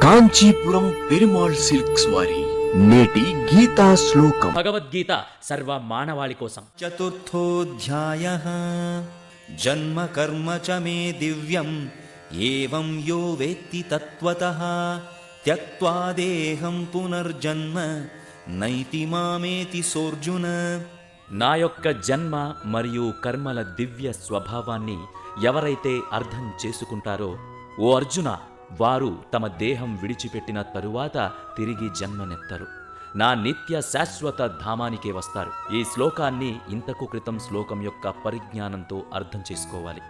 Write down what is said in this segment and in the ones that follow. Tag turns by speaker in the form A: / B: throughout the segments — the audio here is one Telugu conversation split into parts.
A: కాంచీపురం పెరుమాళ్ సిల్క్స్ వారి నేటి గీతా శ్లోకం.
B: భగవద్గీత సర్వ మానవాళి కోసం.
C: చతుర్థోధ్యాయః జన్మ కర్మ చ మే దివ్యం ఏవం యో వేత్తి తత్వతః త్యక్త్వా దేహం పునర్జన్మ నైతి మామేతి సోర్జున.
B: నా యొక్క జన్మ మరియు కర్మల దివ్య స్వభావాన్ని ఎవరైతే అర్థం చేసుకుంటారో ఓ అర్జున, వారు తమ దేహం విడిచిపెట్టిన తరువాత తిరిగి జన్మనెత్తరు, నా నిత్య శాశ్వత ధామానికే వస్తారు. ఈ శ్లోకాన్ని ఇంతకు క్రితం శ్లోకం యొక్క పరిజ్ఞానంతో అర్థం చేసుకోవాలి.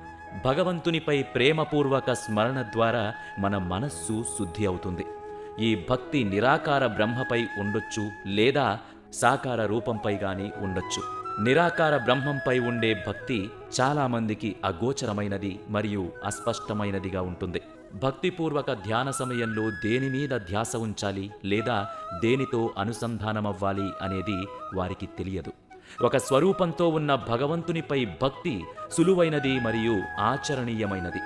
B: భగవంతునిపై ప్రేమపూర్వక స్మరణ ద్వారా మన మనస్సు శుద్ధి అవుతుంది. ఈ భక్తి నిరాకార బ్రహ్మపై ఉండొచ్చు, లేదా సాకార రూపంపై గాని ఉండొచ్చు. నిరాకార బ్రహ్మంపై ఉండే భక్తి చాలామందికి అగోచరమైనది మరియు అస్పష్టమైనదిగా ఉంటుంది. భక్తిపూర్వక ధ్యాన సమయంలో దేని మీద ధ్యాస ఉంచాలి లేదా దేనితో అనుసంధానమవ్వాలి అనేది వారికి తెలియదు. ఒక స్వరూపంతో ఉన్న భగవంతునిపై భక్తి సులువైనది మరియు ఆచరణీయమైనది.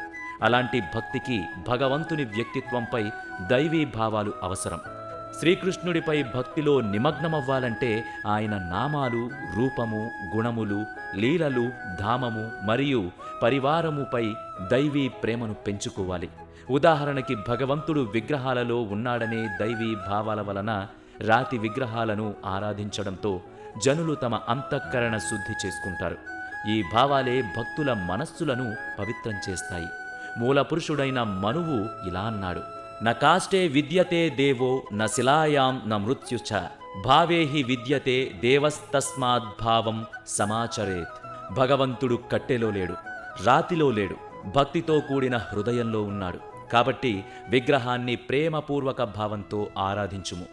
B: అలాంటి భక్తికి భగవంతుని వ్యక్తిత్వంపై దైవీ భావాలు అవసరం. శ్రీకృష్ణుడిపై భక్తిలో నిమగ్నమవ్వాలంటే ఆయన నామాలు, రూపము, గుణములు, లీలలు, ధామము మరియు పరివారముపై దైవీ ప్రేమను పెంచుకోవాలి. ఉదాహరణకి భగవంతుడు విగ్రహాలలో ఉన్నాడనే దైవీ భావాల వలన రాతి విగ్రహాలను ఆరాధించడంతో జనులు తమ అంతఃకరణ శుద్ధి చేసుకుంటారు. ఈ భావాలే భక్తుల మనస్సులను పవిత్రం చేస్తాయి. మూలపురుషుడైన మనువు ఇలా అన్నాడు: న కాష్టే విద్యతే దేవో న శిలాయాం న మృత్యుచ భావేహి విద్యతే దేవస్తస్మాద్భావం సమాచరేత్. భగవంతుడు కట్టెలో లేడు, రాతిలో లేడు, భక్తితో కూడిన హృదయంలో ఉన్నాడు. కాబట్టి విగ్రహాన్ని ప్రేమపూర్వక భావంతో ఆరాధించుము.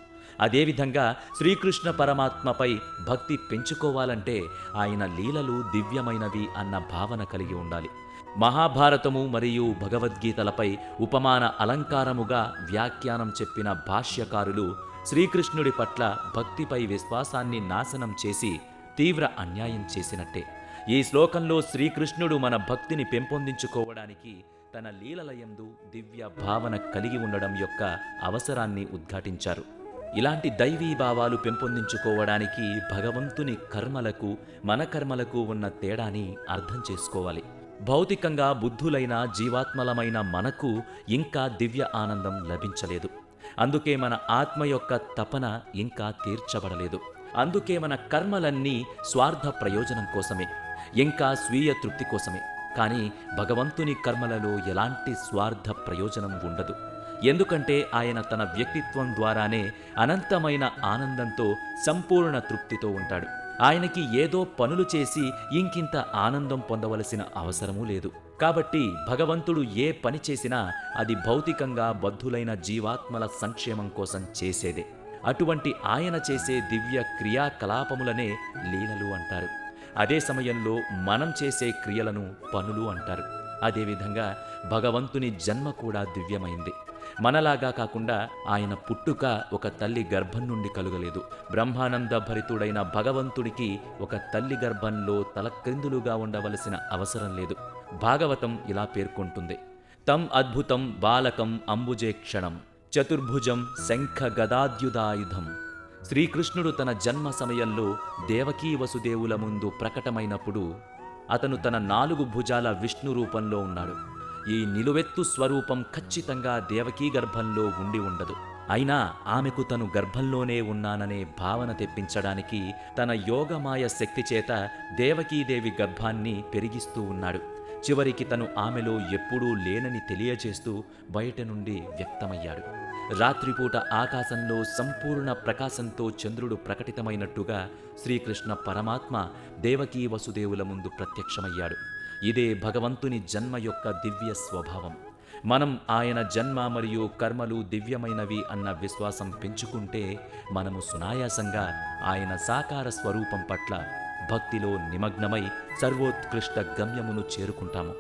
B: అదేవిధంగా శ్రీకృష్ణ పరమాత్మపై భక్తి పెంచుకోవాలంటే ఆయన లీలలు దివ్యమైనవి అన్న భావన కలిగి ఉండాలి. మహాభారతము మరియు భగవద్గీతలపై ఉపమాన అలంకారముగా వ్యాఖ్యానం చెప్పిన భాష్యకారులు శ్రీకృష్ణుడి పట్ల భక్తిపై విశ్వాసాన్ని నాశనం చేసి తీవ్ర అన్యాయం చేసినట్టే. ఈ శ్లోకంలో శ్రీకృష్ణుడు మన భక్తిని పెంపొందించుకోవడానికి తన లీలలయందు దివ్య భావన కలిగి ఉండడం యొక్క అవసరాన్ని ఉద్ఘాటించారు. ఇలాంటి దైవీ భావాలు పెంపొందించుకోవడానికి భగవంతుని కర్మలకు మన కర్మలకు ఉన్న తేడాని అర్థం చేసుకోవాలి. భౌతికంగా బుద్ధులైన జీవాత్మలమైన మనకు ఇంకా దివ్య ఆనందం లభించలేదు. అందుకే మన ఆత్మ యొక్క తపన ఇంకా తీర్చబడలేదు. అందుకే మన కర్మలన్నీ స్వార్థ ప్రయోజనం కోసమే, ఇంకా స్వీయ తృప్తి కోసమే. కానీ భగవంతుని కర్మలలో ఎలాంటి స్వార్థ ప్రయోజనం ఉండదు. ఎందుకంటే ఆయన తన వ్యక్తిత్వం ద్వారానే అనంతమైన ఆనందంతో సంపూర్ణ తృప్తితో ఉంటాడు. ఆయనకి ఏదో పనులు చేసి ఇంకింత ఆనందం పొందవలసిన అవసరమూ లేదు. కాబట్టి భగవంతుడు ఏ పని చేసినా అది భౌతికంగా బద్ధులైన జీవాత్మల సంక్షేమం కోసం చేసేదే. అటువంటి ఆయన చేసే దివ్య క్రియాకలాపములనే లీలలు అంటారు. అదే సమయంలో మనం చేసే క్రియలను పనులు అంటారు. అదేవిధంగా భగవంతుని జన్మ కూడా దివ్యమైంది. మనలాగా కాకుండా ఆయన పుట్టుక ఒక తల్లి గర్భం నుండి కలుగలేదు. బ్రహ్మానంద భరితుడైన భగవంతుడికి ఒక తల్లి గర్భంలో తలక్రిందులుగా ఉండవలసిన అవసరం లేదు. భాగవతం ఇలా పేర్కొంటుంది: తం అద్భుతం బాలకం అంబుజేక్షణం చతుర్భుజం శంఖ గదాద్యుధాయుధం. శ్రీకృష్ణుడు తన జన్మ సమయంలో దేవకీ వసుదేవుల ముందు ప్రకటమైనప్పుడు అతను తన 4 భుజాల విష్ణు రూపంలో ఉన్నాడు. ఈ నిలువెత్తు స్వరూపం ఖచ్చితంగా దేవకీ గర్భంలో ఉండి ఉండదు. అయినా ఆమెకు తను గర్భంలోనే ఉన్నాననే భావన తెప్పించడానికి తన యోగమాయ శక్తి చేత దేవకీదేవి గర్భాన్ని పెరిగిస్తూ ఉన్నాడు. చివరికి తను ఆమెలో ఎప్పుడూ లేనని తెలియజేస్తూ బయట నుండి వ్యక్తమయ్యాడు. రాత్రిపూట ఆకాశంలో సంపూర్ణ ప్రకాశంతో చంద్రుడు ప్రకటితమైనట్టుగా శ్రీకృష్ణ పరమాత్మ దేవకీ వసుదేవుల ముందు ప్రత్యక్షమయ్యాడు. ఇదే భగవంతుని జన్మ యొక్క దివ్య స్వభావం. మనం ఆయన జన్మ మరియు కర్మలు దివ్యమైనవి అన్న విశ్వాసం పెంచుకుంటే మనము సునాయాసంగా ఆయన సాకార స్వరూపం పట్ల భక్తిలో నిమగ్నమై సర్వోత్కృష్ట గమ్యమును చేరుకుంటాము.